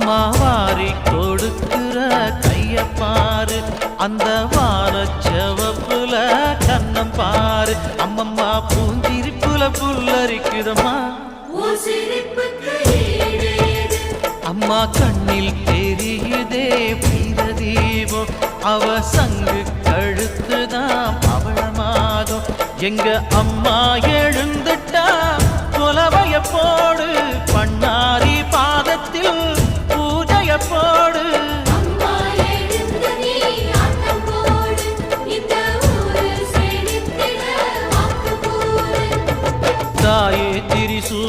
அம்மா வாரி கொடுக்கிற கைய பாரு, அந்த வாரச்சவப்புல கண்ணம் பாரு. அம்மம்மா பூஞ்சிரிப்புல புல்லரிக்குதம்மா, அம்மா கண்ணில் தெரியுதே வீரதீபம். அவ சங்கு கழுத்துதான் பவளமாகும். எங்க அம்மா எழுந்துட்டா கொலவைய போடு, பண்ணாரி பாதத்தில் பூஜைய போடு. தாயே திரிசூ